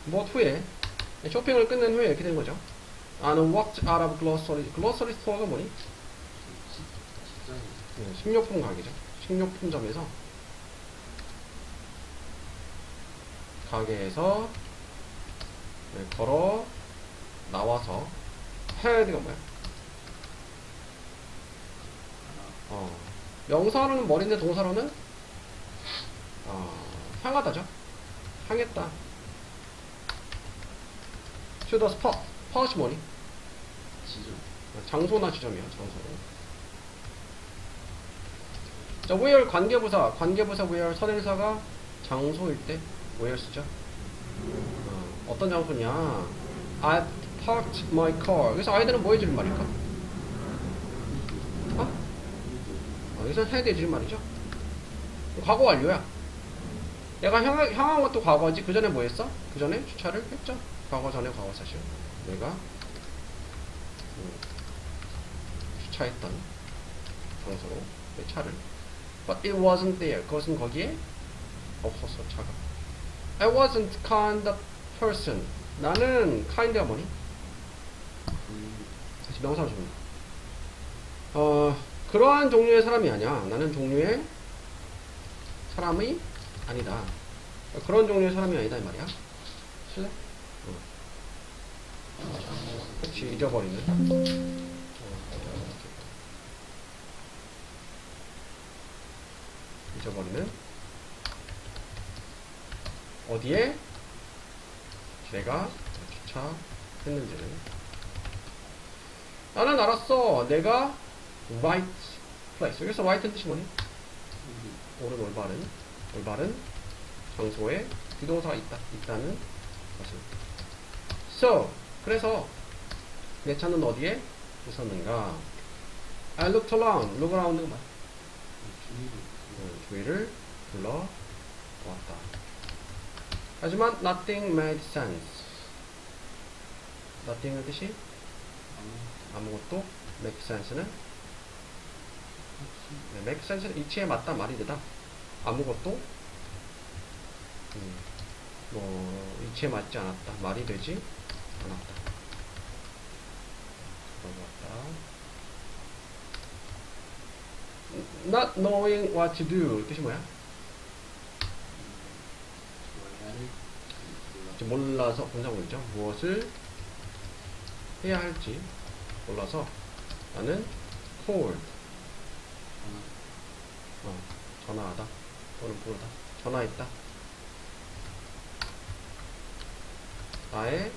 무엇 후에 쇼핑을 끝낸 후에 이렇게 된 거죠. 나는 walked out of grocery. grocery store가 뭐니? 식료품 가게죠. 식료품점에서 가게에서 걸어 나와서 head가 뭐야? 명사로는 머리인데 동사로는 향하다죠. 향했다. to the spot. spot이 뭐니? 지점. 장소나 지점이야. 장소. 자, where 관계부사 where 선행사가 장소일 때 where 쓰죠. 어떤 장소냐? I parked my car. 여기서 I'들은 뭐 해주는 말일까? 여기서 해야 되는 말이죠. 과거 완료야. 내가 향한 것도 과거지. 그 전에 뭐 했어? 그 전에 주차를 했죠. 과거 전에 과거 사실. 내가 주차했던 장소로 내 차를. But it wasn't there. 그것은 거기에 없었어, 차가. I wasn't kind of person. 나는 kind가 뭐니? 다시 명사로 줍니다. 그러한 종류의 사람이 아니야. 나는 종류의 사람이 아니다. 그런 종류의 사람이 아니다 이 말이야. 실례? 그렇지. 잊어버리는. 잊어버리는. 어디에 내가 주차했는지를. 나는 알았어. 내가 right place. 여기서 right는 뜻이 뭐니? 옳은 올바른 장소에 비동사가 있다는 것을. So, 그래서 내 차는 어디에 있었는가? I looked around. look around가 뭐야? 주위를 둘러보았다. 하지만 nothing made sense. nothing의 뜻이 아무것도. make sense는 make sense는 이치에 맞다 말이 되다. 아무것도 이치에 맞지 않았다. 말이 되지 않았다. Not knowing what to do 뜻이 뭐야? 몰라서 본사문이죠. 무엇을 해야 할지 몰라서 나는 called 전화하다 또는 부르다. 전화했다. 나의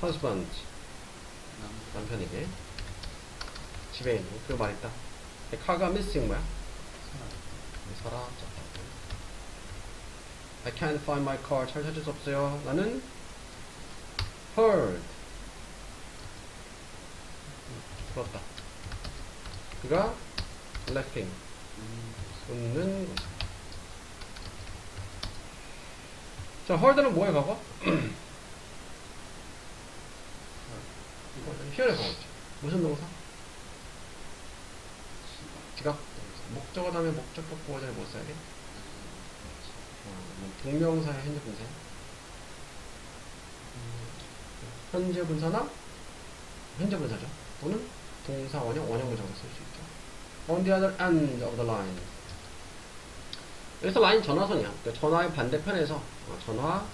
husband 남편에게 집에 있는 그 말했다. 카가 missing 뭐야? 사라졌다. I can't find my car. 잘 찾을 수 없어요. 나는 heard 들었다. 그가 laughing 웃는 거죠. 자, heard는 뭐에 가고? hear에 가고 있죠. 무슨 동사? 지각. 목적어 다음에 목적격 보호자를 못 써야 돼? 동명사의 현재 분사. 현재 분사나 현재 분사죠. 또는 동사 원형, 원형 부정사 쓸 수 있죠. On the other end of the line. 여기서 라인 전화선이야. 그러니까 전화의 반대편에서 전화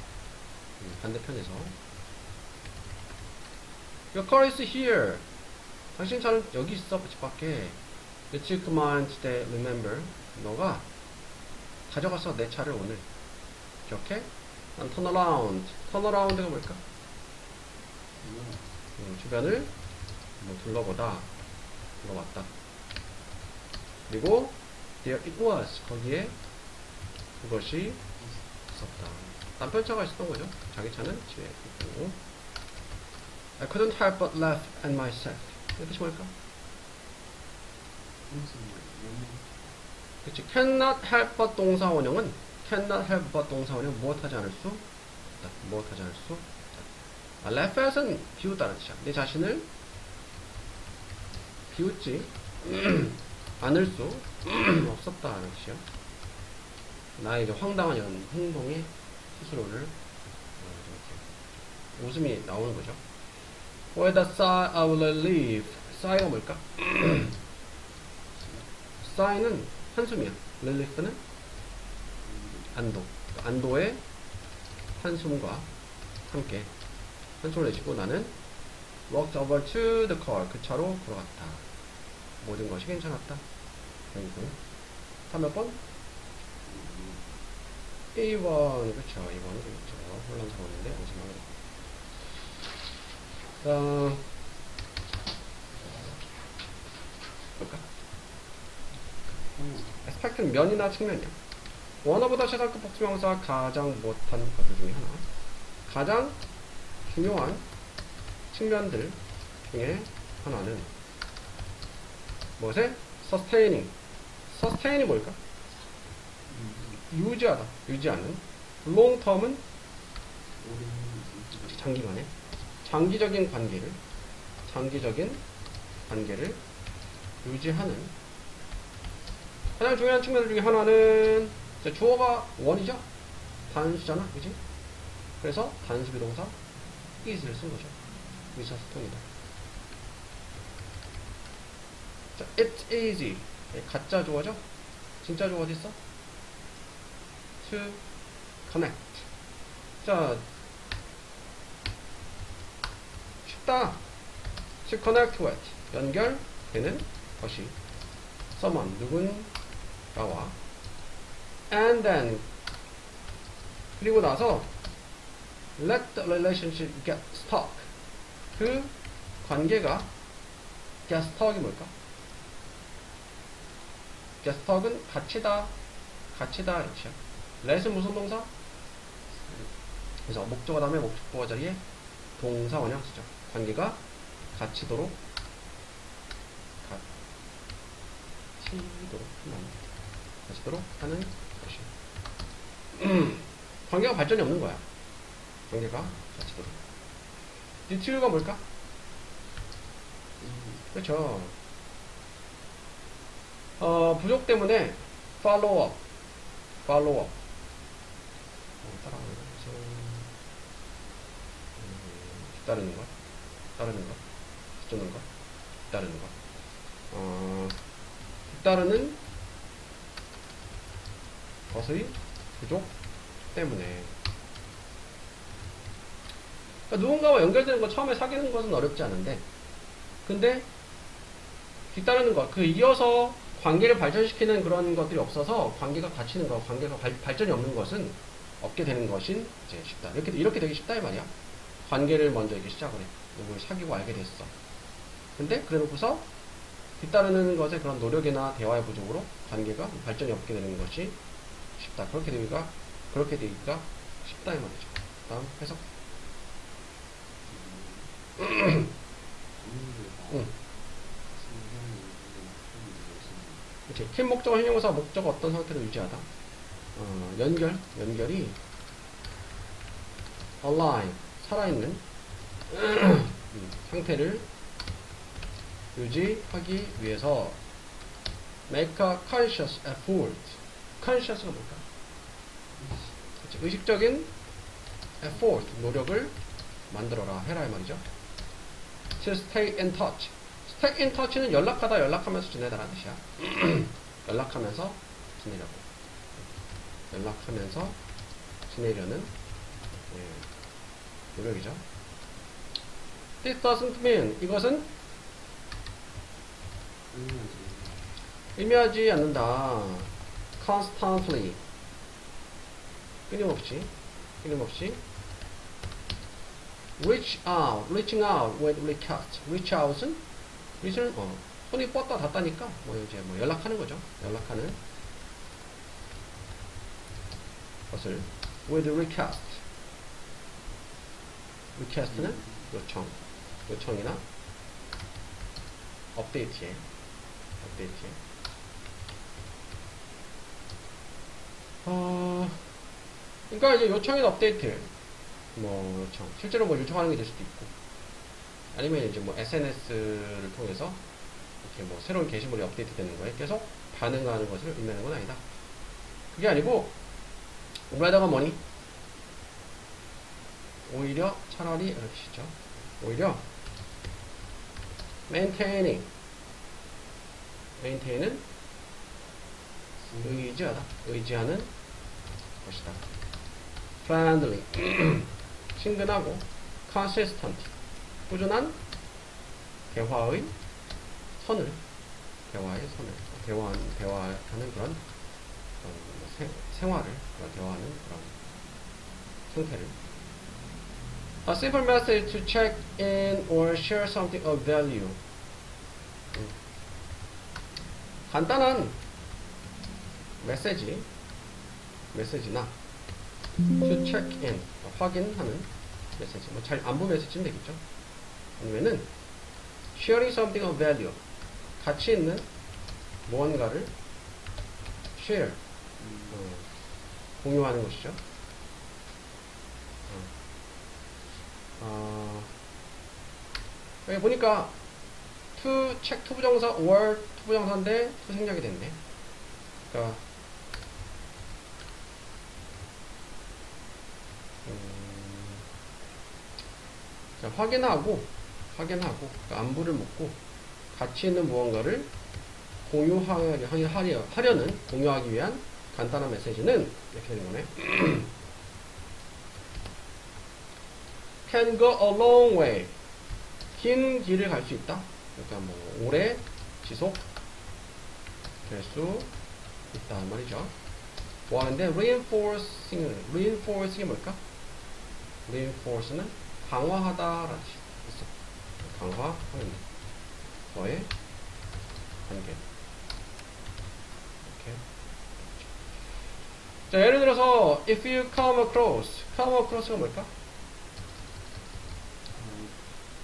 반대편에서 Your car is here. 당신 차는 여기 있어. 집 밖에. Let's command today. Remember. 너가 가져가서 내 차를 오늘 기억해? 난 turn around. turn around가 뭘까? 주변을 둘러보다. 둘러봤다. 그리고 there it was. 거기에 그것이 있었다. 남편 차가 있었던 거죠. 자기 차는 집에 있고. I couldn't help but laugh at myself. 이 뜻이 뭘까? 그치. cannot help but 동사 원형은 cannot help but 동사 원형 무엇하지 않을 수 없다. 무엇하지 않을 수 없다. laugh at은 비웃다는 뜻이야. 내 자신을 비웃지 않을 수 없었다는 뜻이야. 나의 이제 황당한 이런 행동에 스스로를 웃음이 나오는 거죠. With a sigh I will leave. sigh가 뭘까? sigh는 한숨이야. relief는 안도. 안도의 한숨과 함께 한숨을 내쉬고 나는 walked over to the car. 그 차로 걸어갔다. 모든 것이 괜찮았다. 몇 번? 2번. 그쵸. 2번은 그렇죠. 혼란스러웠는데 마지막으로 볼까? 에스펙트는 면이나 측면이야. 원어보다 최상급 복수명사 가장 못한 것들 중에 하나. 가장 중요한 측면들 중에 하나는 무엇에? sustaining. sustain이 뭘까? 유지하다, 유지하는. long term은 장기간에 장기적인 관계를 유지하는 가장 중요한 측면들 중에 하나는 주어가 원이죠. 단수잖아, 그지? 그래서 단수 비동사 is를 쓴 거죠. 의사소통이다. 자, it's easy. 가짜 주어죠? 진짜 주어 어디 있어? To connect. 자, 쉽다. To connect with. 연결되는 것이. someone. 누군가와. And then. 그리고 나서. Let the relationship get stuck. 그 관계가 get stuck이 뭘까? get stuck은 갇히다 이렇게. let은 무슨 동사? 그래서 목적어 다음에 목적보호 자리에 동사 원형 쓰죠. 관계가 갇히도록 하는 것이. 관계가 발전이 없는 거야. 관계가 갇히도록. 뒤틀가 뭘까? 그렇죠. 부족 때문에 follow up. 따르는 것, 뒤따르는 것. 뒤따르는 것의 부족 때문에. 그러니까 누군가와 연결되는 거 처음에 사귀는 것은 어렵지 않은데, 근데 뒤따르는 것, 그 이어서 관계를 발전시키는 그런 것들이 없어서 관계가 갇히는 것, 관계가 발전이 없는 것은 없게 되는 것인 이제 쉽다. 이렇게 되기 쉽다 이 말이야. 관계를 먼저 이렇게 시작을 해. 누굴 사귀고 알게 됐어. 근데 그래놓고서 뒤따르는 것에 그런 노력이나 대화의 부족으로 관계가 발전이 없게 되는 것이 쉽다. 그렇게 되기가 쉽다 이 말이죠. 다음 해석. 그렇지. 킨 목적어, 형용사 목적어 어떤 상태로 유지하다. 연결이 align, 살아있는 상태를 유지하기 위해서 make a conscious effort. conscious가 뭘까? 그렇지. 의식적인 effort, 노력을 만들어라, 해라 이 말이죠. to stay in touch. stay in touch는 연락하면서 지내다라는 뜻이야. 연락하면서 지내려는 노력이죠. This doesn't mean, 이것은 의미하지 않는다. constantly, 끊임없이 reaching out with request. reach out은 손이 뻗다 닿다니까 연락하는 거죠. 연락하는 것을 with request는 요청이나 업데이트에 그러니까 이제 요청이나 업데이트 실제로 요청하는 게 될 수도 있고, 아니면 이제 SNS를 통해서 이렇게 새로운 게시물이 업데이트 되는 거에 계속 반응하는 것을 의미하는 건 아니다. 그게 아니고, 우리나라가 뭐니? 오히려 차라리 이렇게 시죠. 오히려 maintaining maintain은 의지하는 것이다. friendly 친근하고 consistent 꾸준한 대화하는 그런 생활을 대화하는 그런 상태를. A simple message to check in or share something of value. 간단한 메시지나 to check in 확인하는 메시지, 뭐 잘 안부 메시지는 되겠죠. 아니면은 sharing something of value 가치 있는 무언가를 share 공유하는 것이죠. 여기 보니까 to check 투부정사 or 투부정사인데 to 생략이 됐네. 그러니까 자, 확인하고 그러니까 안부를 묻고 가치 있는 무언가를 공유하기 위한 간단한 메시지는 이렇게 되는 거네. can go a long way. 긴 길을 갈 수 있다. 그러니까 뭐 오래 지속될 수 있다 말이죠. 뭐 하는데 reinforcing이 뭘까? reinforce는 강화하다라는 뜻이 있어. 강화하는 너의 관계. 이렇게. 자, 예를 들어서 if you come across가 뭘까?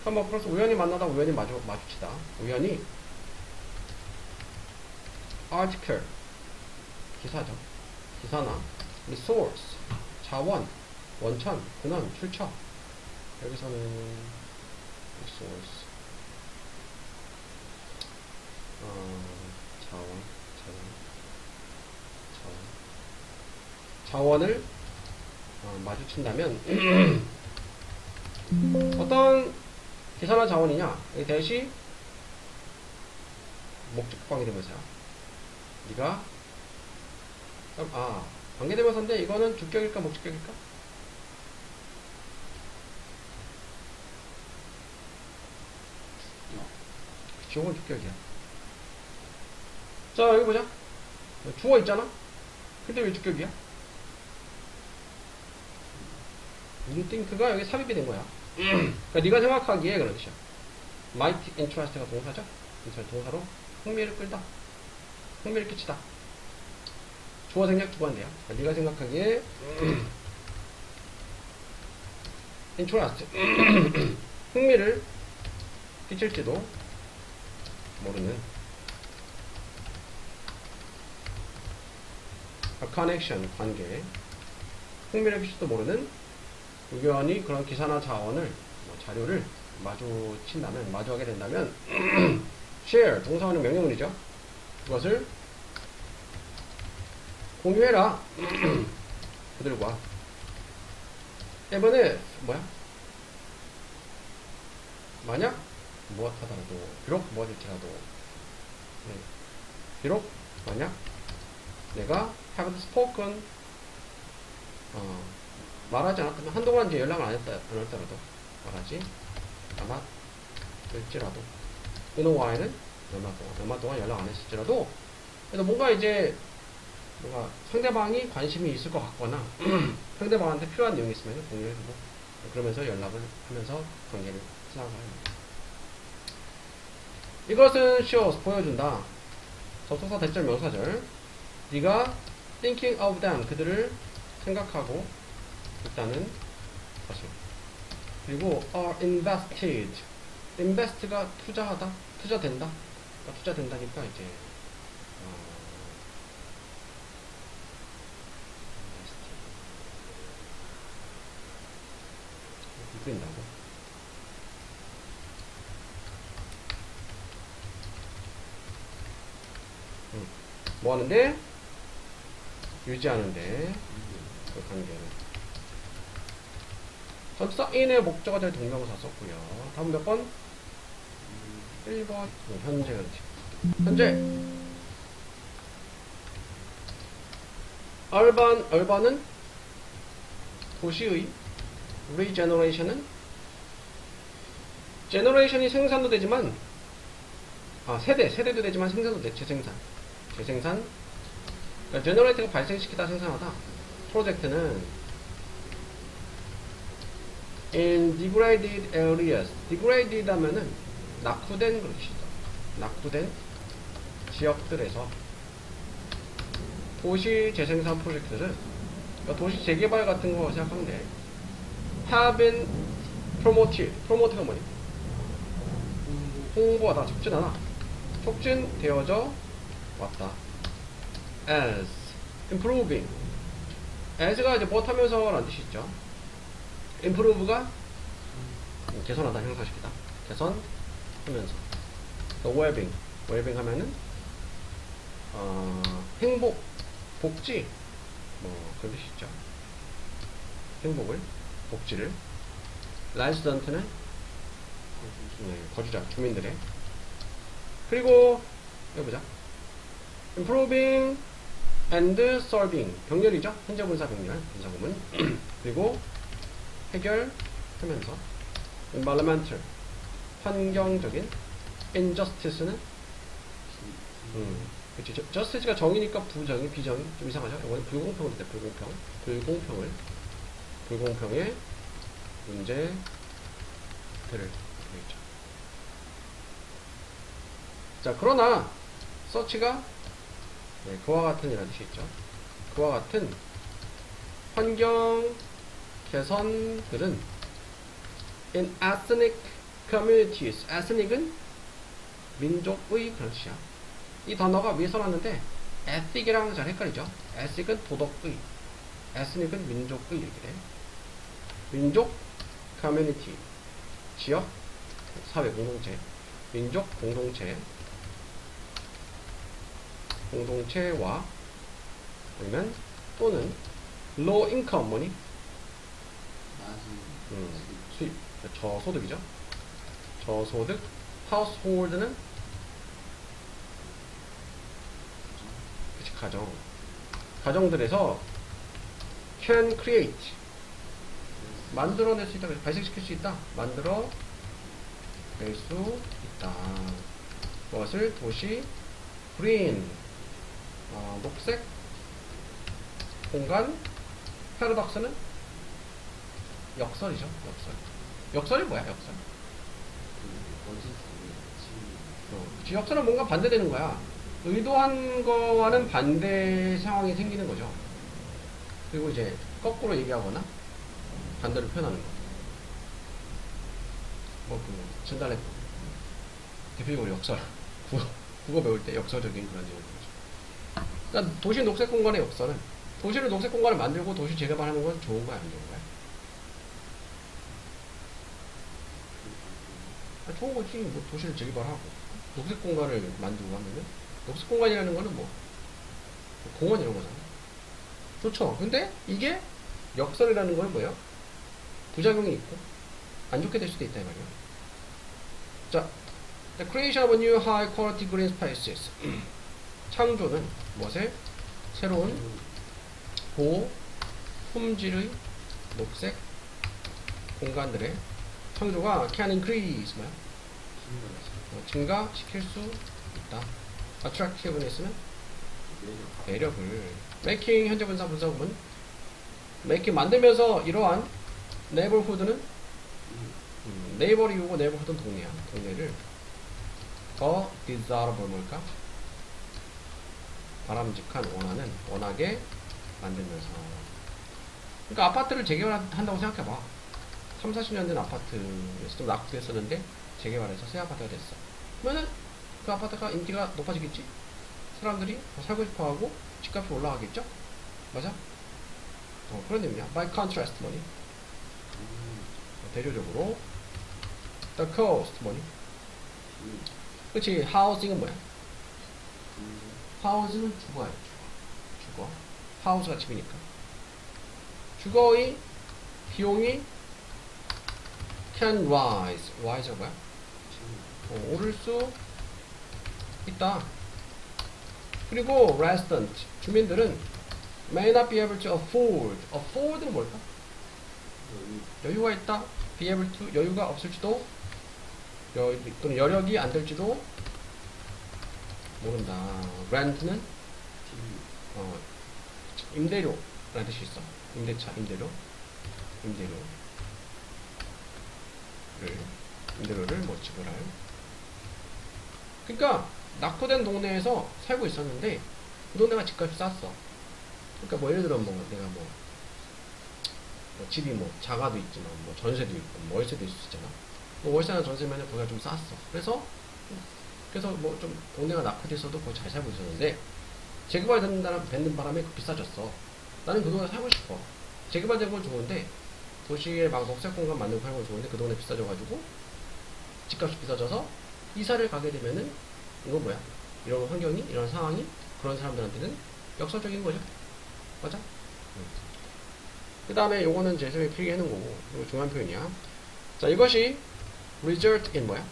come across 우연히 만나다, 우연히 마주치다. 우연히 article 기사죠. 기사나 resource 자원, 원천, 근원, 출처. 여기서는 resource 자원을 마주친다면 어떤 기사나 자원이냐? 대시 목적 관계대명사야. 네가 관계대명사인데 이거는 주격일까 목적격일까? 주어는 주격이야. 자, 여기 보자. 주어 있잖아? 근데 왜 주격이야? think가 여기 삽입이 된 거야. 그러니까 네가 생각하기에 그런 뜻이야. might interest가 동사죠? 동사로 흥미를 끌다. 흥미를 끼치다. 주어 생략 주관돼요. 그러니까 네가 생각하기에 interest 흥미를 끼칠지도 모르는 a connection 관계 흥미를 끼칠지도 모르는 우연히 그런 기사나 자원을 자료를 마주하게 된다면 share 동사원형 명령문이죠. 그것을 공유해라. 그들과 이번에 만약 무엇하더라도 비록 만약 내가 have spoken 말하지 않았다면 한동안 이제 연락을 안 했더라도 말하지 않았을지라도 그노와에는 얼마 동안 연락 안 했을지라도 그래서 뭔가 상대방이 관심이 있을 것 같거나 상대방한테 필요한 내용이 있으면 공유해주고 그러면서 연락을 하면서 관계를 시작합니다. 이것은 shows 보여준다. 접속사 대절 명사절. 네가 thinking of them 그들을 생각하고 있다는 것을. 그리고 are invested. invest가 투자하다, 투자된다. 그러니까 투자된다니까 이제 쓰인다고. 뭐 하는데? 유지하는데 그 관계를 전치사 in의 목적어 될 동명사 썼고요. 다음 몇 번? 1번. 현재, 그렇지. 현재. urban은 도시의 regeneration은 generation이 생산도 되지만 세대도 되지만 생산도 돼. 재생산. 그러니까 generate가 발생시키다 생산하다. 프로젝트는 in degraded areas. degraded 하면은 낙후된 그릇이죠. 낙후된 지역들에서 도시 재생산 프로젝트를, 그러니까 도시 재개발 같은 거 생각하면 돼. have been promoted. promote가 뭐니? 홍보하다, 촉진되어져 왔다. as improving. as가 이제 못하면서 라는 뜻이 있죠. improve가 개선하다, 향상시키다. 개선하면서. well-being 하면은 행복, 복지, 뭐 그런 뜻이 있죠. 행복을, 복지를. resident는 거주자, 주민들의. 그리고 여기 보자. improving and solving. 병렬이죠. 현재 분사 병렬, 분사구문. 그리고 해결하면서. environmental. 환경적인. injustice는 그치. justice가 정의니까 부정의, 비정의 좀 이상하죠. 이거는 불공평일 때 불공평의 문제들을 되겠죠. 자, 그러나 서치가 그와 같은 이라는 뜻이 있죠. 그와 같은 환경 개선들은 in ethnic communities. ethnic은 민족의 그런 뜻이야. 이 단어가 위에 써놨는데 ethic이랑 잘 헷갈리죠. ethic은 도덕의, ethnic은 민족의 이렇게 돼. 민족, community, 지역, 사회 공동체, 민족 공동체와 아니면 또는 low income 뭐니? 수입, 저소득이죠. 저소득. household는 그치, 가정들에서 can create 만들어낼 수 있다, 발생시킬 수 있다, 만들어낼 수 있다. 무엇을? 도시 green 녹색 공간. 패러독스는 역설이죠. 역설이 뭐야? 역설. 역설은 뭔가 반대되는 거야. 의도한 거와는 반대 상황이 생기는 거죠. 그리고 이제 거꾸로 얘기하거나 반대로 표현하는 거. 전달해. 대표적으로 역설. 국어 배울 때 역설적인 그런 내용인 거죠. 그러니까 도시 녹색 공간의 역설은 도시를 녹색 공간을 만들고 도시 재개발하는 건 좋은 거야, 안 좋은 거야? 좋은 거지. 뭐 도시를 재개발하고 녹색 공간을 만들고 하면은 녹색 공간이라는 거는 뭐 공원 이런 거잖아. 좋죠. 근데 이게 역설이라는 거는 뭐예요? 부작용이 있고 안 좋게 될 수도 있다 이 말이야. 자, the creation of new high quality green spaces. 창조는 무엇에? 새로운 품질의 녹색 공간들의 창조가 can increase 뭐야? 증가시킬 수 있다. attractiveness는 매력을. making 현재 분사 분사구문. making 만들면서 이러한 neighborhood는 네이버를 이루고 neighborhood는 동네야. 동네를 더 desirable 뭘까? 바람직한, 원하게 만들면서. 그러니까 아파트를 재개발한다고 생각해봐. 3, 40년 된 아파트에서 좀 낙후됐었는데 재개발해서 새 아파트가 됐어. 그러면은 그 아파트가 인기가 높아지겠지? 사람들이 살고 싶어하고 집값이 올라가겠죠? 맞아? 그런 의미야. By contrast 뭐니? 대조적으로 The cost 뭐니? 그치. housing은 뭐야? house는 주거야. 주거. house가 집이니까. 주거의 비용이 can rise. rise가 뭐야? 오를 수 있다. 그리고 resident, 주민들은 may not be able to afford. afford는 뭘까? 여유가 있다. be able to, 여유가 없을지도, 또는 여력이 안 될지도 모른다. rent는 임대료라는 뜻이 있어. 임대차, 임대료를 뭐 지불할. 그러니까 낙후된 동네에서 살고 있었는데 그 동네가 집값이 쌌어. 그러니까 뭐 예를 들어 뭐 내가 뭐 집이 뭐 자가도 있지만 뭐 전세도 있고 뭐 월세도 있을 수 있잖아. 뭐 월세나 전세면 거기가 좀 쌌어. 그래서 뭐 좀 동네가 낙후돼 있어도 거기 잘 살고 있었는데 재개발 되는 바람에 비싸졌어. 나는 그 동네 살고 싶어. 재개발된 건 좋은데 도시에 막 녹색 공간 만들고 하는 건 좋은데 그 동네 비싸져가지고 집값이 비싸져서 이사를 가게 되면은 이건 뭐야? 이런 환경이, 이런 상황이 그런 사람들한테는 역설적인 거죠. 맞아? 그 다음에 요거는 제 생각에 필기해 놓은 거고, 이거 중요한 표현이야. 자, 이것이 result in 뭐야?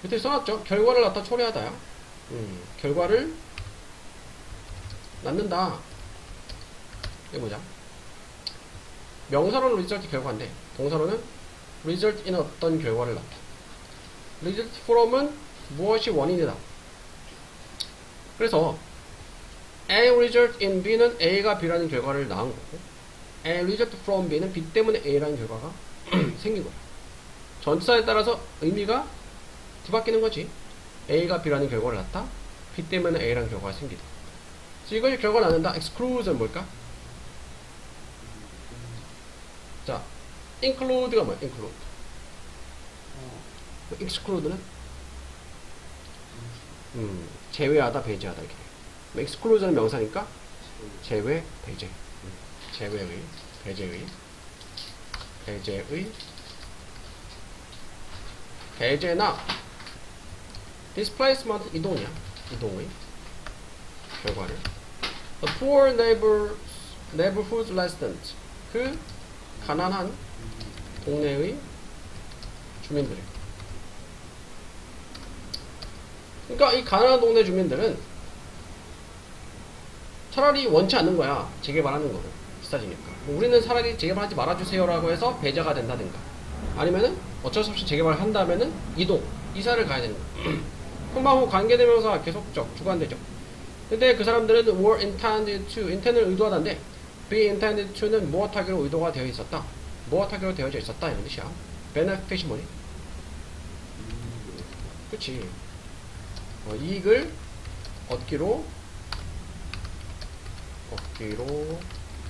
밑에 써놨죠? 결과를 낳다 초래하다야. 결과를 낳는다. 이게 뭐냐? 명사로는 result 결과인데, 동사로는 result in 어떤 결과를 낳다. result from은 무엇이 원인이다. 그래서 A result in B는 A가 B라는 결과를 낳은 거고, A result from B는 B 때문에 A라는 결과가 생긴 거야. 전치사에 따라서 의미가 뒤바뀌는 거지. A가 B라는 결과를 낳다, B 때문에 A라는 결과가 생기다. 그래서 이것이 결과를 낳는다. exclude는 뭘까? 자, include가 뭐야? include. exclude는 제외하다, 배제하다 이렇게. exclude는 명사니까 제외, 배제. 제외의, 배제의, 배제나 displacement 이동이야. 이동의 결과를. A poor neighborhood resident, 그 가난한 동네의 주민들. 그러니까 이 가난한 동네 주민들은 차라리 원치 않는 거야. 재개발하는 거를. 비싸지니까. 우리는 차라리 재개발하지 말아주세요라고 해서 배제가 된다든가, 아니면은 어쩔 수 없이 재개발을 한다면은 이사를 가야 되는 거야. 형방후 관계대명사가 계속적, 주관되죠. 근데 그 사람들은 were intended to, intend을 의도하다인데 be intended to는 무엇하기로 의도가 되어 있었다. 무엇하기로 되어져 있었다. 이런 뜻이야. benefit이 뭐니? 그치. 이익을 얻기로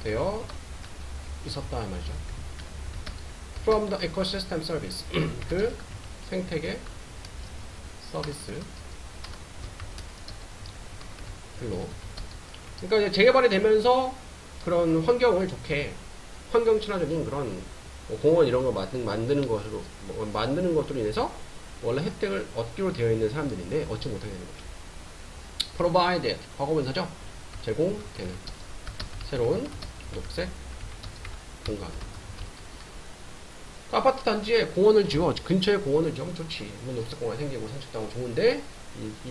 되어 있었다 이 말이죠. From the ecosystem service, 그 생태계 서비스 별로. 그러니까 이제 재개발이 되면서 그런 환경을 좋게, 환경 친화적인 그런 공원 이런 거 만드는 것으로, 만드는 것으로 인해서 원래 혜택을 얻기로 되어 있는 사람들인데 얻지 못하게 되는 거죠. provided, 과거분사죠. 제공되는 새로운 녹색 공간. 아파트 단지에 공원을 지어, 근처에 공원을 지으면 좋지. 녹색 공간이 생기고 산책도 좋은데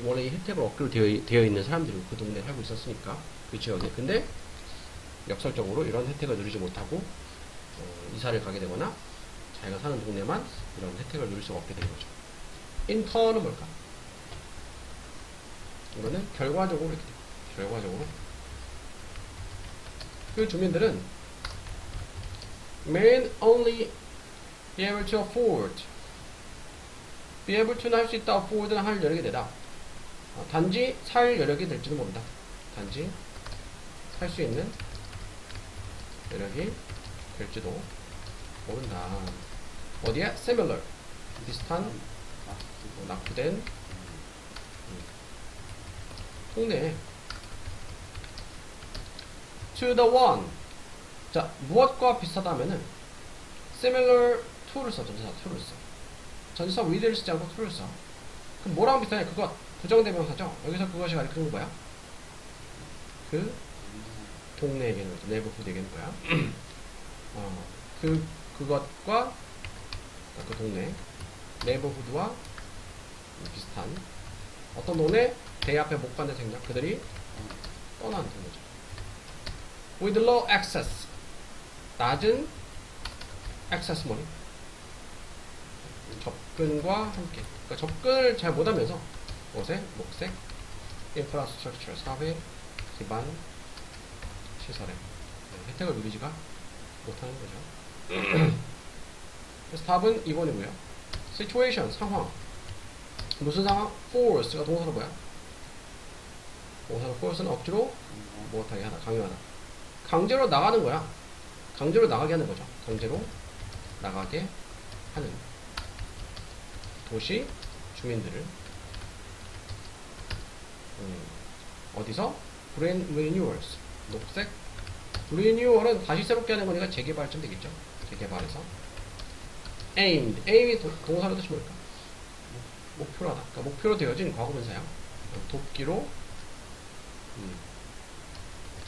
원래 이 혜택을 얻기로 되어 있는 사람들이 그 동네에 살고 있었으니까, 그 지역에. 근데 역설적으로 이런 혜택을 누리지 못하고 이사를 가게 되거나 자기가 사는 동네만 이런 혜택을 누릴 수가 없게 되는 거죠. 인턴은 뭘까? 이거는 결과적으로 이렇게 돼요. 결과적으로 그 주민들은 may only be able to afford, be able to는 할 수 있다, afford는 할 여력이 되다. 단지 살 여력이 될지도 모른다. 단지 살 수 있는 여력이 될지도 모른다. 어디에? similar, 비슷한, 낙후된 동네. to the one. 자, 무엇과 비슷하다면은 similar to를 써. 전치사 to를 써. 전치사 with를 쓰지 않고 to를 써. 그럼 뭐랑 비슷하냐? 그것, 부정대명사죠. 여기서 그것이 가리키는 거야. 그 동네 얘기하는 거죠. 네이버후드 얘기하는 거야. 그것과 그 동네 네이버후드와 비슷한 어떤 동네 대 앞에 못 가는 생략 그들이 떠나는 거죠. With low access 낮은 access money 접근과 함께 그러니까 접근을 잘 못하면서 무엇에? 녹색 인프라스트럭처 사회 기반 시설에 혜택을 누리지가 못하는 거죠. 그래서 답은 2번이고요. situation 상황 무슨 상황? force가 동사로 뭐야? 동사로 force는 억지로 못하게 하다 강요하다 강제로 나가는 거야. 강제로 나가게 하는 거죠. 강제로 나가게 하는 도시 주민들을 어디서? Green Renewals 녹색 Renewal은 다시 새롭게 하는 거니까 재개발쯤 되겠죠. 재개발에서 Aimed Aim이 동사로 뜻이 뭘까? 목표로 하다. 그러니까 목표로 되어진 과거분사야. 돕기로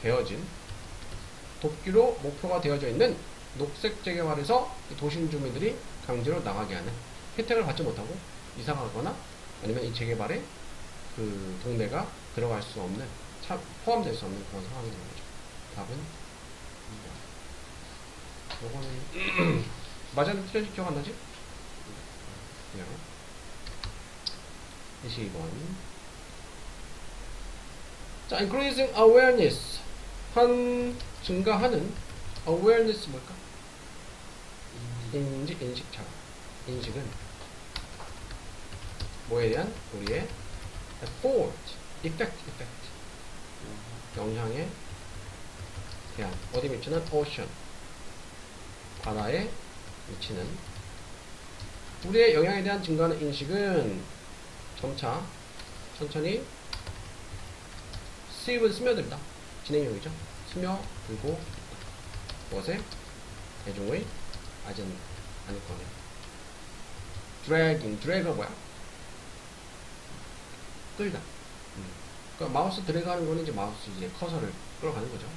되어진 돕기로 목표가 되어져 있는 녹색 재개발에서 도심 주민들이 강제로 나가게 하는 혜택을 받지 못하고 이사가 가거나 아니면 이 재개발에 그 동네가 들어갈 수 없는 포함될 수 없는 그런 상황이 되는 거죠. 답은 요거는 맞았는지 틀렸는지 기억 안 나지? 그냥 22번 자, increasing awareness 증가하는 awareness 뭘까? 인식차 인식은 뭐에 대한? 우리의 effort, effect 영향에 대한 어디 미치는? ocean 바다에 미치는 우리의 영향에 대한 증가하는 인식은 점차 천천히 수입은 스며들다 진행형이죠. 스며들고 무엇에? 대중의 아니거나 드래그가 뭐야? 끌다. 그러니까 마우스 드래그 하는 거는 이제 마우스 이제 커서를 끌어가는 거죠.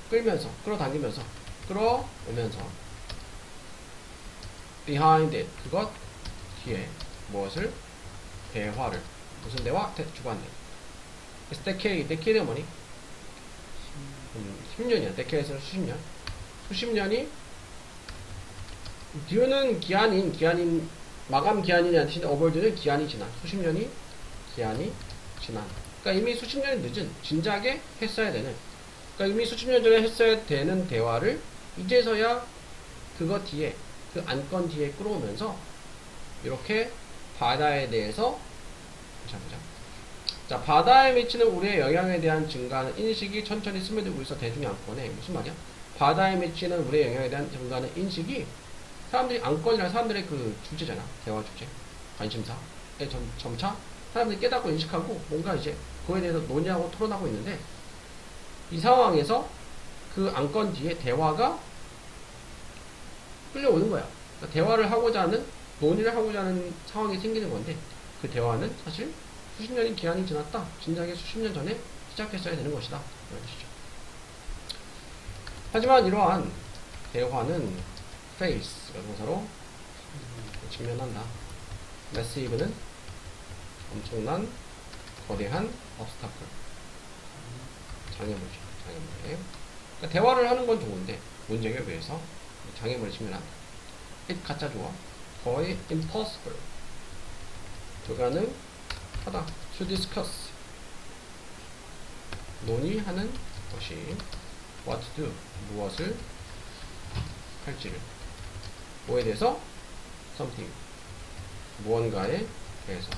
끌면서 끌어당기면서 끌어오면서 behind it 그것 뒤에 무엇을? 대화를 무슨 대화? 주관대. decade가 뭐니? 10년이야. decade에서는 수십 년이 듀는 기한인 마감 기한이냐 뜻인데 어벌드는 기한이 지난 수십 년이 기한이 지난 그러니까 이미 수십 년이 늦은 진작에 했어야 되는 그러니까 이미 수십 년 전에 했어야 되는 대화를 이제서야 그거 뒤에 그 안건 뒤에 끌어오면서 이렇게 바다에 대해서 보자. 자, 바다에 미치는 우리의 영향에 대한 증가하는 인식이 천천히 스며들고 있어 대중의 안건에 무슨 말이야? 바다에 미치는 우리의 영향에 대한 증가하는 인식이 사람들이 안건이란 사람들의 그 주제잖아. 대화 주제, 관심사에 점차 사람들이 깨닫고 인식하고 뭔가 이제 그거에 대해서 논의하고 토론하고 있는데 이 상황에서 그 안건 뒤에 대화가 끌려오는 거야. 그러니까 대화를 하고자 하는 논의를 하고자 하는 상황이 생기는 건데 그 대화는 사실 수십 년이 기한이 지났다. 진작에 수십 년 전에 시작했어야 되는 것이다. 이런 뜻이죠. 하지만 이러한 대화는 face가 동사로 직면한다. massive는 엄청난 거대한 obstacle 장애물이죠. 장애물. 그러니까 대화를 하는 건 좋은데 문제에 의해서 장애물을 직면한다. it 가짜 좋아. 거의 impossible 불가능하다. to discuss 논의하는 것이 what to do 무엇을 할지를 뭐에 대해서 something 무언가에 대해서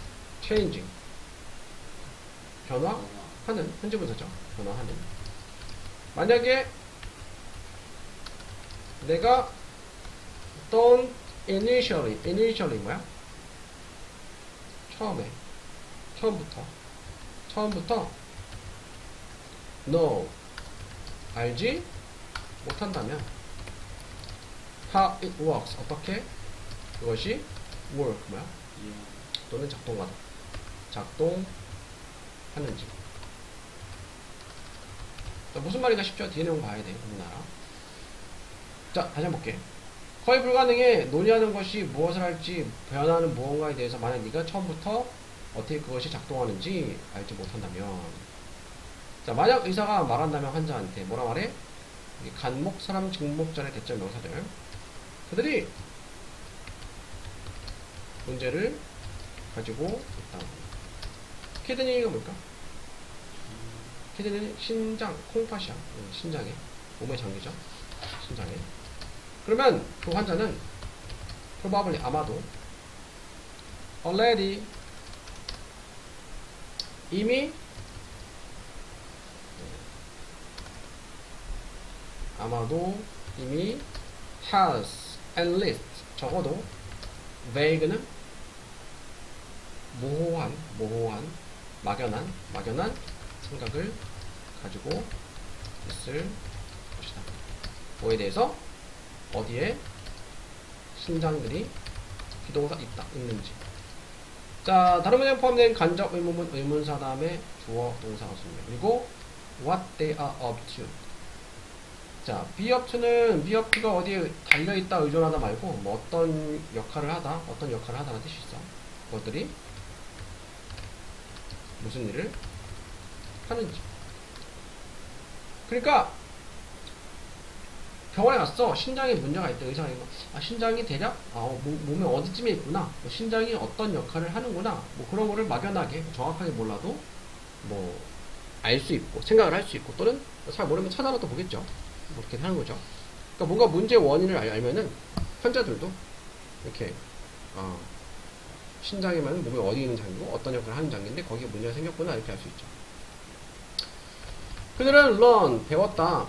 changing 변화하는 현재 분사죠. 변화하는 만약에 내가 don't initially 뭐야? 처음부터 no 알지 못한다면 how it works 어떻게 그것이 work 뭐야? 또는 작동하다 작동하는지 무슨 말인가 싶죠? 뒤에 내용 봐야 돼. 우리나라 자, 다시 한번 볼게. 거의 불가능해. 논의하는 것이 무엇을 할지, 변하는 무언가에 대해서 만약 네가 처음부터 어떻게 그것이 작동하는지 알지 못한다면. 자, 만약 의사가 말한다면 환자한테 뭐라 말해? 이 간목, 사람, 직목전의 대절 명사들. 그들이 문제를 가지고 있다. 키드니가 뭘까? 키드니는 신장, 콩팥이야. 신장에. 몸의 장기죠. 신장에. 그러면 그 환자는 probably 아마도 already 이미 has at least 적어도 vague는 모호한 막연한 생각을 가지고 있을 것이다. 뭐에 대해서? 어디에 신장들이 비동사 있는지. 자, 다른 문장 포함된 간접 의문문, 의문사 다음에 주어, 동사가 있습니다. 그리고 what they are up to. 자, be up to는 be up to가 어디에 달려있다, 의존하다 말고 뭐 어떤 역할을 하다라는 뜻이 있어. 그것들이 무슨 일을 하는지. 그러니까 병원에 갔어. 신장에 문제가 있대. 의사가 이거 신장이 대략 몸에 어디쯤에 있구나. 뭐 신장이 어떤 역할을 하는구나. 뭐 그런 거를 막연하게 정확하게 몰라도 뭐 알 수 있고 생각을 할 수 있고 또는 잘 모르면 찾아라도 보겠죠. 뭐 그렇게 하는 거죠. 그러니까 뭔가 문제의 원인을 알면은 환자들도 이렇게 신장이면 몸에 어디 있는 장기고 어떤 역할을 하는 장기인데 거기에 문제가 생겼구나 이렇게 알 수 있죠. 그들은 learn 배웠다.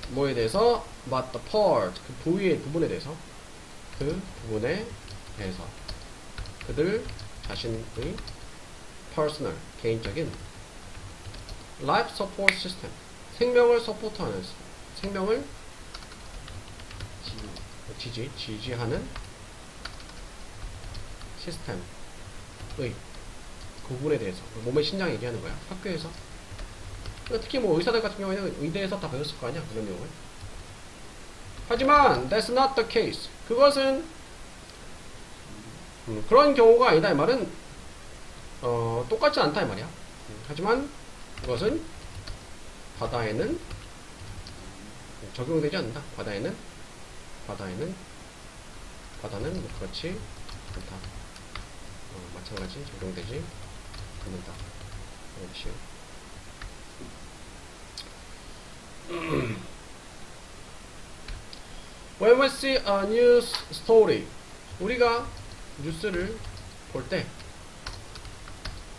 뭐에 대해서? about the part 그 부분에 대해서 그들 자신의 personal 개인적인 life support system 생명을 서포트하는 생명을 지지하는 시스템의 그 부분에 대해서 몸의 신장 얘기하는 거야. 학교에서 특히 뭐 의사들 같은 경우에는 의대에서 다 배웠을 거 아니야 그런 내용을. 하지만 that's not the case. 그것은 그런 경우가 아니다 이 말은 똑같지 않다 이 말이야. 하지만 그것은 바다에는 적용되지 않는다. 바다는 뭐 그렇지 않다. 마찬가지 적용되지 않는다. 그렇지. When we see a news story, 우리가 뉴스를 볼 때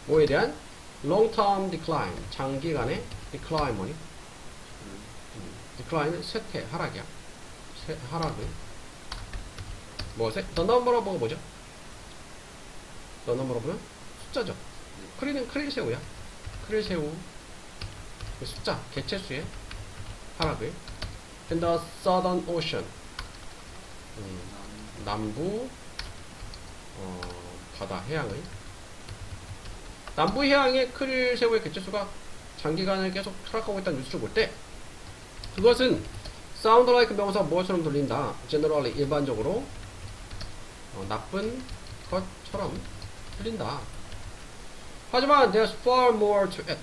뭐에 대한 long-term decline, 장기간의 decline 뭐니? decline은 쇠퇴, 하락이야. 하락을 무엇에? the number of가 뭐죠? the number of는 숫자죠. 크릴은 크릴새우야. 크릴새우 그 숫자, 개체수의 하락을 in the southern ocean 남부 바다 해양의 남부 해양의 크릴새우의 개체수가 장기간을 계속 하락하고 있다는 뉴스를 볼 때 그것은 sound like 명사 무엇처럼 들린다. generally 일반적으로 나쁜 것처럼 들린다. 하지만 there's far more to it.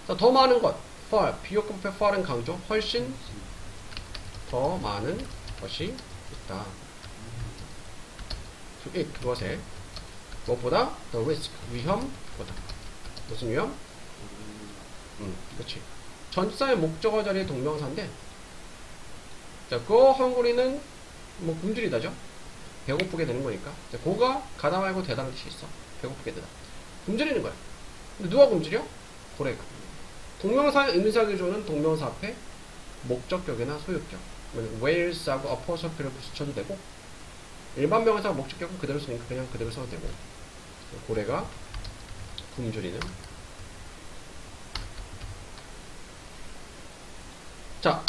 자, 더 많은 것 far 비교급의 far은 강조 훨씬 더 많은 것이 있다. to it 그것에 무엇보다 the risk 위험보다 무슨 위험? 그렇지. 전치사의 목적어 자리의 동명사인데 자, go hungry는 뭐 굶주리다죠. 배고프게 되는 거니까. 자, 고가 가다 말고 되다는 뜻이 있어. 배고프게 되다. 굶주리는 거야. 근데 누가 굶주려? 고래가. 동명사의 의미사기조는 동명사 앞에 목적격이나 소유격 whales하고 apostrophe를 붙여도 되고 일반 명사가 목적격은 그대로 쓰니까 그냥 그대로 써도 되고 고래가 굶주리는. 자,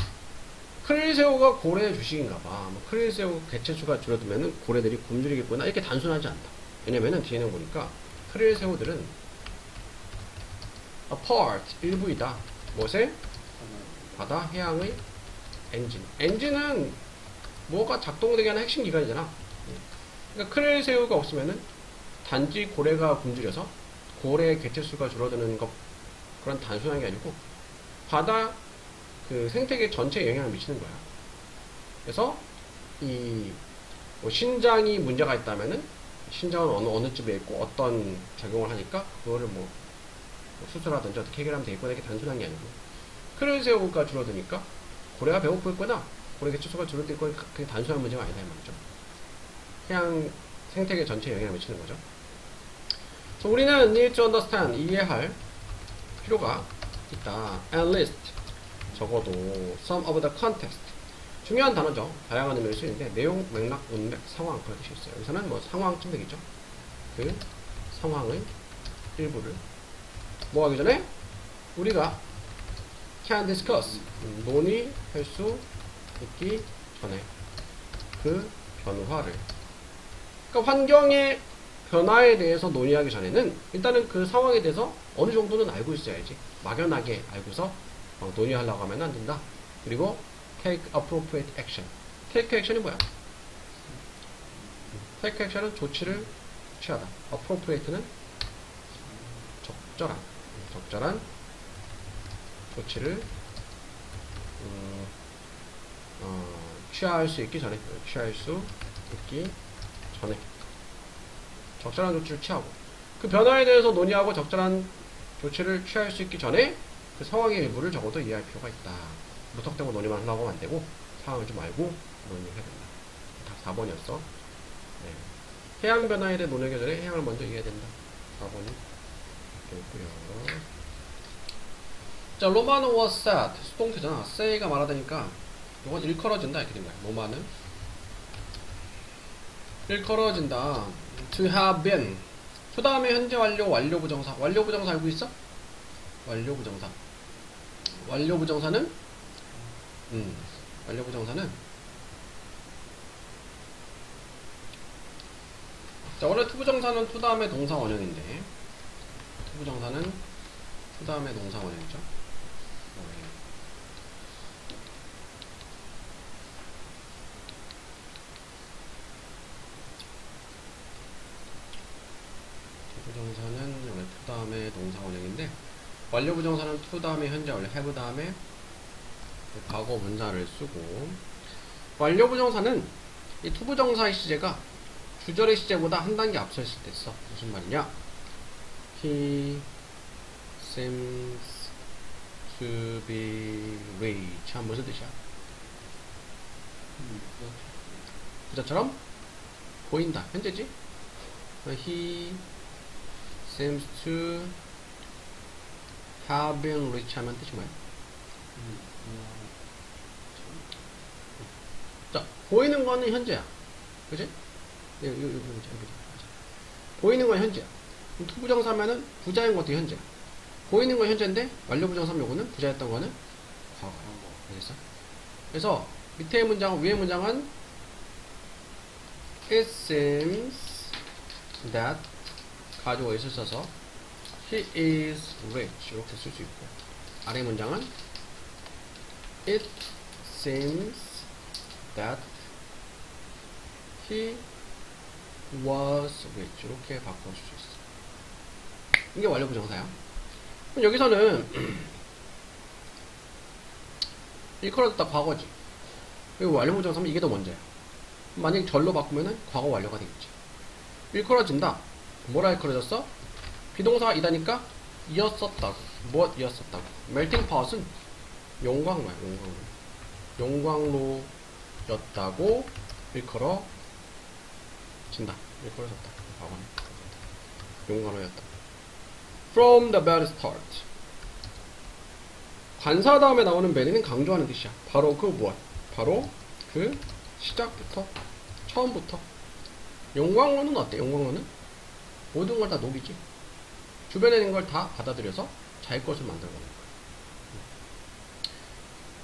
크릴새우가 고래의 주식인가봐. 뭐 크릴새우 개체수가 줄어들면 고래들이 굶주리겠구나 이렇게 단순하지 않다. 왜냐면은 뒤에는 보니까 크릴새우들은 a part 일부이다. 무엇에? 바다 해양의 엔진. 엔진은 뭐가 작동되게 하는 핵심 기관이잖아. 그러니까 크레일새우가 없으면은 단지 고래가 굶주려서 고래의 개체수가 줄어드는 것, 그런 단순한 게 아니고 바다 그 생태계 전체에 영향을 미치는 거야. 그래서 뭐 신장이 문제가 있다면은 신장은 어느 쯤에 있고 어떤 작용을 하니까 그거를 뭐 수술하든지 어떻게 해결하면 되겠구나, 이렇게 단순한 게 아니고 크레일새우가 줄어드니까 고래가 배고프겠구나, 고래 개체수가 줄어들 거니까 그게 단순한 문제가 아니다 이 말이죠. 해양 생태계 전체에 영향을 미치는 거죠. 그래서 우리는 need to understand, 이해할 필요가 있다. At least, 적어도 some of the context, 중요한 단어죠. 다양한 의미를 쓰이는데 내용, 맥락, 문맥, 상황, 그런 뜻이 있어요. 여기서는 뭐 상황쯤 되겠죠. 그 상황의 일부를 뭐 하기 전에 우리가 can discuss, 논의할 수 있기 전에 그 변화를, 그러니까 환경의 변화에 대해서 논의하기 전에는 일단은 그 상황에 대해서 어느 정도는 알고 있어야지. 막연하게 알고서 논의하려고 하면 안 된다. 그리고 take appropriate action. take action이 뭐야? take action은 조치를 취하다. appropriate는 적절한 조치를 취할 수 있기 전에, 적절한 조치를 취하고, 그 변화에 대해서 논의하고 적절한 조치를 취할 수 있기 전에 그 상황의 일부를 적어도 이해할 필요가 있다. 무턱대고 논의만 하려고 하면 안 되고 상황을 좀 알고 논의해야 된다. 다 4번이었어. 네. 해양 변화에 대해 논의하기 전에 해양을 먼저 이해해야 된다. 4번이 되고요. 자, 로마는 was said, 수동태잖아. say가 말하다니까 이건 일컬어진다 이렇게 된 거야. 로마는 일컬어진다. to have been, 그 다음에 현재 완료, 완료부정사. 완료부정사 알고 있어? 완료부정사는 자, 원래 투부정사는 to 다음에 동사 원형인데, 투부정사는 to 다음에 동사 원형이죠. 투부정사는 원래 to 다음에 동사 원형인데, 완료부정사는 to 다음에 현재 완료, have 다음에 과거 문자를 쓰고, 완료부정사는 이 투부정사의 시제가 주절의 시제보다 한 단계 앞서 있을 때 써. 무슨 말이냐? He seems to be rich. 참, 무슨 뜻이야? 부자처럼 보인다. 현재지? He seems to have been rich 하면 뜻이 뭐야? 자, 보이는 거는 현재야. 그지? 보이는 건 현재야. 투부정사면은 부자인 것도 현재야. 보이는 건 현재인데 완료부정사면 요거는 부자였던 거는 과거야. 알겠어? 그래서 밑에 문장, 위에 문장은 It seems that 가지고 있을 써서 He is rich 이렇게 쓸 수 있고, 아래 문장은 It seems that he was rich 이렇게 바꿔줄 수 있어. 이게 완료부정사야. 그럼 여기서는 일컬어졌다 과거지. 그리고 완료부정사면 이게 더 먼저야. 만약에 절로 바꾸면은 과거 완료가 되겠지. 일컬어진다. 뭐라 일컬어졌어? 비동사가 이다니까 이었었다고. 무엇 이었었다고? melting pot은 용광로야. 용광로였다고 일컬어진다. 일컬어졌다. 과거는 용광로였다. From the very start. 관사 다음에 나오는 very는 강조하는 뜻이야. 바로 그 무엇? 바로 그 시작부터, 처음부터. 용광로는 어때? 용광로는 모든 걸 다 녹이지. 주변에 있는 걸 다 받아들여서 자기 것을 만들어가는 거야.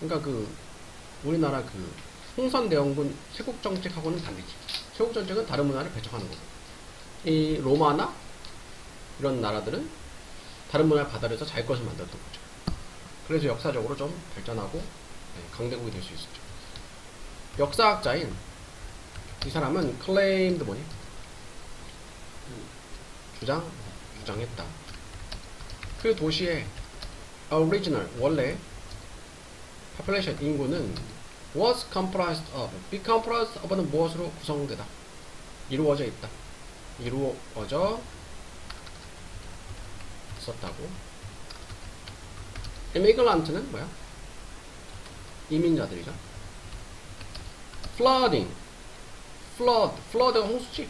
그러니까 그 우리나라 그 홍선대원군 세국정책하고는 다르지. 세국정책은 다른 문화를 배척하는 거고, 이 로마나 이런 나라들은 다른 문화를 받아들여서 자기 것을 만들었던 거죠. 그래서 역사적으로 좀 발전하고 강대국이 될 수 있었죠. 역사학자인 이 사람은 claimed 뭐니? 주장했다. 그 도시의 original 원래 population 인구는 was comprised of be comprised of는 무엇으로 구성되다. 이루어져 있다. 이루어져 있었다고. immigrant는 뭐야? 이민자들이죠. flooding flood가 홍수지.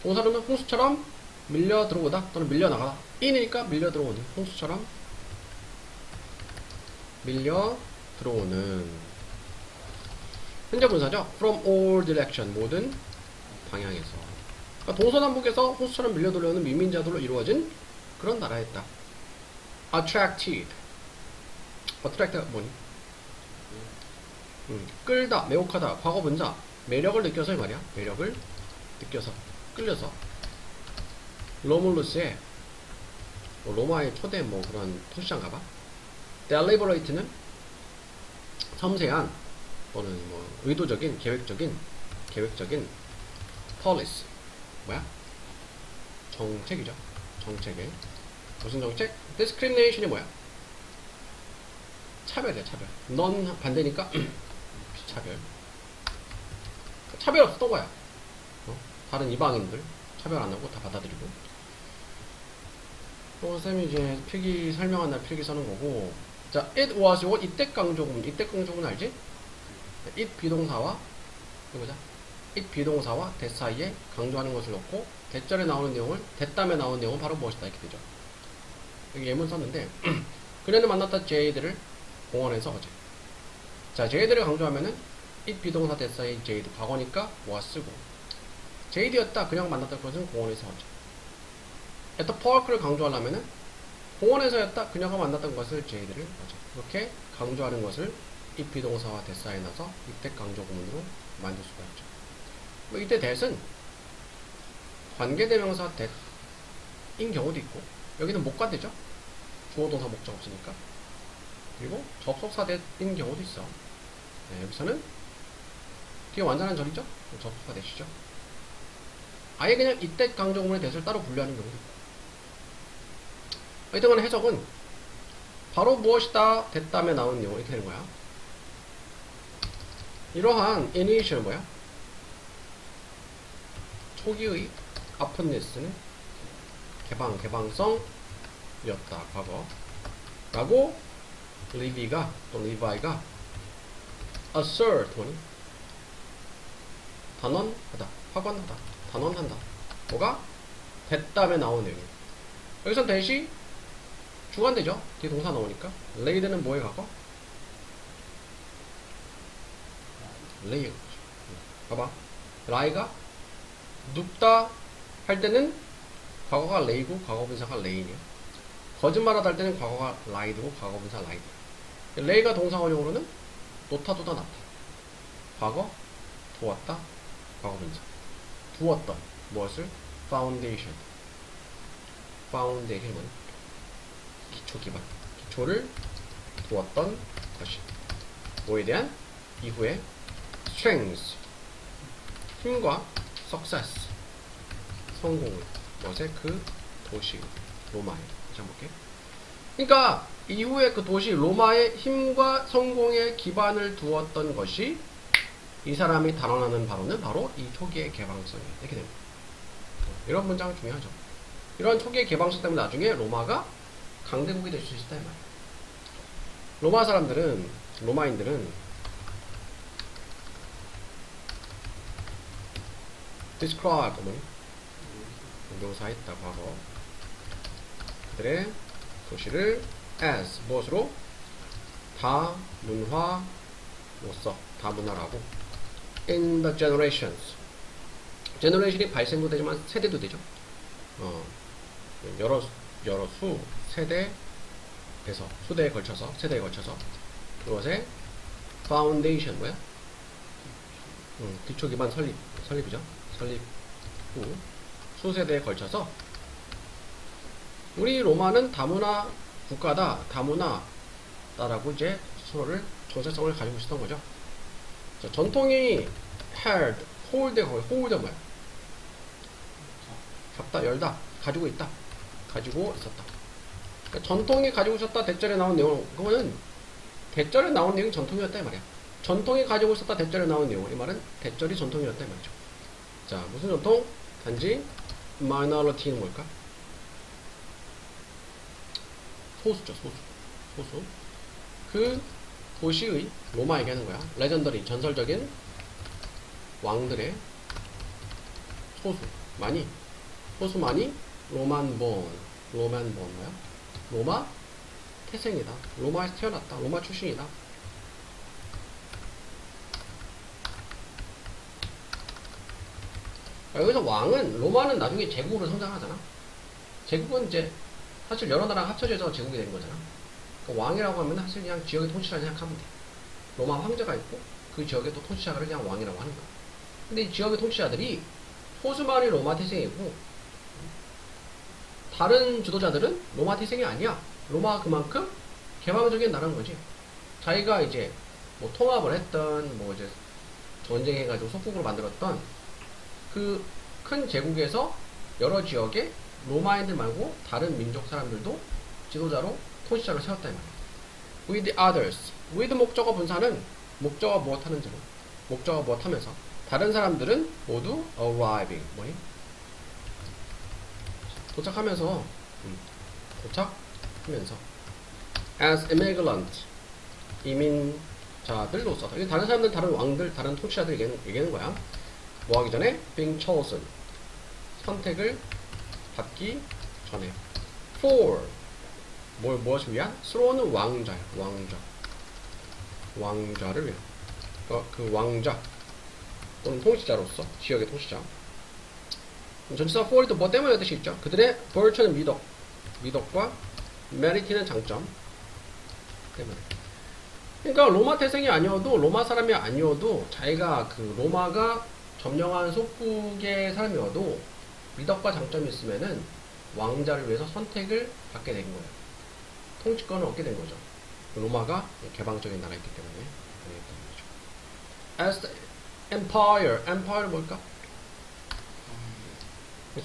동사로는 홍수처럼 밀려 들어오다 또는 밀려 나가다. in이니까 밀려 들어오는, 홍수처럼 밀려 들어오는. 현재 분사죠. from all direction 모든 방향에서. 그러니까 동서남북에서 호수처럼 밀려 들어오는 미민자들로 이루어진 그런 나라였다. attracted가 뭐니? 끌다, 매혹하다, 과거 분사. 매력을 느껴서 이 말이야. 매력을 느껴서, 끌려서. 로물루스의 로마의 초대 뭐 그런 토시장가봐. deliberate는 섬세한 또는 뭐 의도적인, 계획적인 policy 뭐야? 정책이죠. 정책에 무슨 정책? discrimination이 뭐야? 차별이야, 차별. 넌 반대니까 차별. 차별 없었던 거야. 다른 이방인들 차별 안 하고 다 받아들이고. 쌤이 이제 필기 설명한 날 필기 써는 거고. 자, it was 요거 이때 강조문. 이때 강조문 알지? it 비동사와 이거 보자. it 비동사와 that 사이에 강조하는 것을 넣고 대절에 나오는 내용을 대담에 나오는 내용은 바로 무엇이다 이렇게 되죠. 여기 예문 썼는데 그녀는 만났다 제이드를 공원에서 어제. 자, 제이드를 강조하면은 it 비동사 that 사이 제이드 과거니까 was 쓰고 제이드였다 그냥 만났다 것은 공원에서 어제. at the park를 강조하려면은 공원에서였다 그녀가 만났던 것을 제이드를 어제. 이렇게 강조하는 것을 it 비동사와 that 사이에 넣어서 이때 강조 구문으로 만들 수가 있죠. 뭐 이때 that은 관계대명사 that인 경우도 있고 여기는 목관되죠. 주어동사 목적 없으니까. 그리고 접속사 that인 경우도 있어. 네, 여기서는 뒤에 완전한 절이죠. 접속사 that이죠. 아예 그냥 이때 강조 구문의 that을 따로 분류하는 경우도 있고. 이때 간의 해석은 바로 무엇이다 that 다음에 나오는 내용 이렇게 되는 거야. 이러한 initial 뭐야? 초기의 openness는 개방성이었다. 과거. 라고 리비가 또는 리바이가 assert 뭐니? 단언하다. 확언하다. 단언한다. 뭐가? that 다음에 나오는 내용. 여기선 that이 주관되죠. 뒤에 동사 나오니까. laid는 뭐에 가고? 레이가 봐봐. 라이가 눕다 할 때는 과거가 레이고 과거분사가 레인이야. 거짓말하다 할 때는 과거가 라이드고 과거분사 라이드야. 레이가 동사 원형으로는 놓다 두다 놨다. 과거 두었다 과거분사. 두었던 무엇을? foundation. foundation은 기초 기반. 기초를 두었던 것이. 뭐에 대한? 이후에 strength 힘과 success 성공을 무엇에? 그 도시 로마에. 다시 한번 볼게. 그러니까 이후에 그 도시 로마의 힘과 성공에 기반을 두었던 것이 이 사람이 단언하는 바로는 바로 이 초기의 개방성이에요. 이렇게 됩니다. 이런 문장 중요하죠. 이런 초기의 개방성 때문에 나중에 로마가 강대국이 될 수 있다 이 말이에요. 로마 사람들은 로마인들은 describe 뭐니? 묘사했다 과거. 그들의 도시를 as 무엇으로? 다문화로서 다문화라고. in the generations. generation이 발생도 되지만 세대도 되죠. 여러 수 세대에서 수대에 걸쳐서 세대에 걸쳐서 그것의 foundation 뭐야? 기초 기반 설립이죠. 설립 후 수세대에 걸쳐서 우리 로마는 다문화 국가다, 다문화다라고 이제 서로를 정체성을 가지고 있었던 거죠. 자, 전통이 held, hold, hold 뭐야? 잡다, 열다, 가지고 있다, 가지고 있었다. 그러니까 전통이 가지고 있었다 대절에 나온 내용, 그거는 대절에 나온 내용이 전통이었다 이 말이야. 전통이 가지고 있었다 대절에 나온 내용, 이 말은 대절이 전통이었다 이 말이죠. 자, 무슨 전통? 단지 minority는 뭘까? 소수죠, 소수. 그 도시의 로마 얘기하는 거야. 레전더리, 전설적인 왕들의 소수만이 로만 본 뭐야? 로마 태생이다. 로마에서 태어났다. 로마 출신이다. 여기서 왕은, 로마는 나중에 제국으로 성장하잖아. 제국은 이제 사실 여러 나라가 합쳐져서 제국이 된 거잖아. 그러니까 왕이라고 하면 사실 그냥 지역의 통치자를 생각하면 돼. 로마 황제가 있고 그 지역의 또 통치자를 그냥 왕이라고 하는 거야. 근데 이 지역의 통치자들이 소수만이 로마 태생이고 다른 지도자들은 로마 태생이 아니야. 로마가 그만큼 개방적인 나라인 거지. 자기가 이제 뭐 통합을 했던, 뭐 이제 전쟁해가지고 속국으로 만들었던 그 큰 제국에서 여러 지역에 로마인들 말고 다른 민족 사람들도 지도자로 통치자로 세웠다 이 말이야. With others. with 목적어 분사는 목적어 무엇하는 제로. 목적어 무엇하면서 다른 사람들은 모두 arriving. 뭐니? 도착하면서 as immigrant. 이민자들로서. 다른 사람들, 다른 왕들, 다른 통치자들 얘기하는 거야. 뭐 하기 전에? being chosen. 선택을 받기 전에. for. 무엇을 위한? 스로우는 왕자야. 왕자를 위한. 그 왕자 또는 통치자로서, 지역의 통치자. 전치사 for이 또 뭐 때문에 뜻이 있죠? 그들의 virtue는 미덕과 meri트는 장점 때문에. 그러니까 로마 태생이 아니어도, 로마 사람이 아니어도, 자기가 그 로마가 점령한 속국의 사람이어도 미덕과 장점이 있으면은 왕자를 위해서 선택을 받게 된 거예요. 통치권을 얻게 된 거죠. 로마가 개방적인 나라였기 때문에. As the empire 뭘까?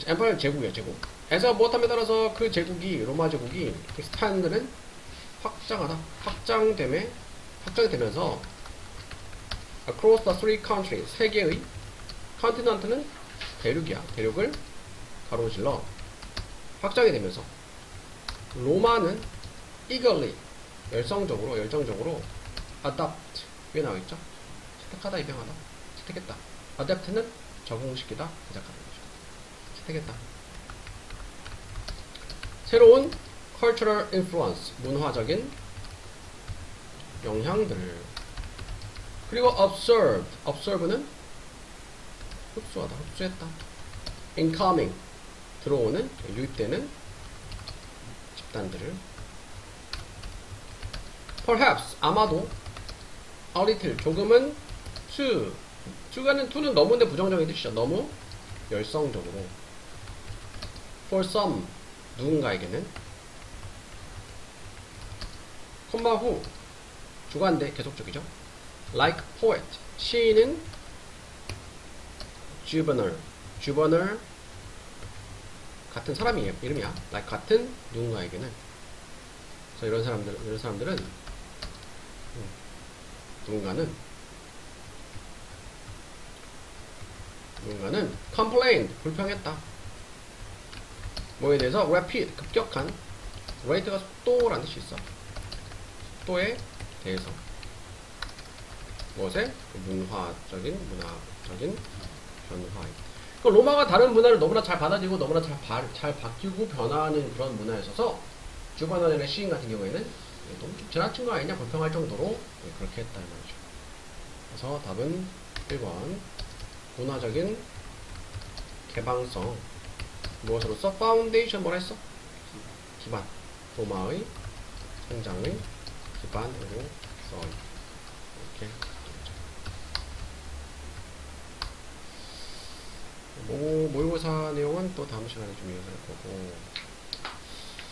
empire 제국이야, 제국. as가 무엇함에 따라서 그 제국이, 로마 제국이 expand는 확장되면서 across the three countries, 세 개의 컨티넌트는 대륙이야. 대륙을 가로질러 확장이 되면서 로마는 eagerly, 열정적으로 adopt, 위에 나와있죠? 채택하다, 입양하다, 채택했다. adapt는 적응시키다, 제작하는 거죠. 채택했다. 새로운 cultural influence, 문화적인 영향들을. 그리고 observe는 흡수하다, 흡수했다. incoming, 들어오는, 유입되는 집단들을. perhaps, 아마도. a little, 조금은. to는 너무인데 부정적인 뜻이죠. 너무 열성적으로. for some, 누군가에게는. 콤마 후, 주관대 계속적이죠. like poet, 시인은 주버널 같은 사람이 이름이야. like 같은 누군가에게는. 그래서 이런 사람들은 누군가는 complained, 불평했다. 뭐에 대해서? rapid, 급격한. rate가 속도라는 뜻이 있어. 속도에 대해서. 무엇에? 문화적인 변화. 그 로마가 다른 문화를 너무나 잘 받아들이고 너무나 잘 바뀌고 변화하는 그런 문화였어서 주바넬의 시인 같은 경우에는 너무 좀 지나친 거 아니냐, 불평할 정도로 그렇게 했다 이 말이죠. 그래서 답은 1번. 문화적인 개방성. 무엇으로서? 파운데이션, 뭐라 했어? 기반. 로마의 성장의 기반으로 이렇게. 모의고사 내용은 또 다음 시간에 좀 이어갈 거고.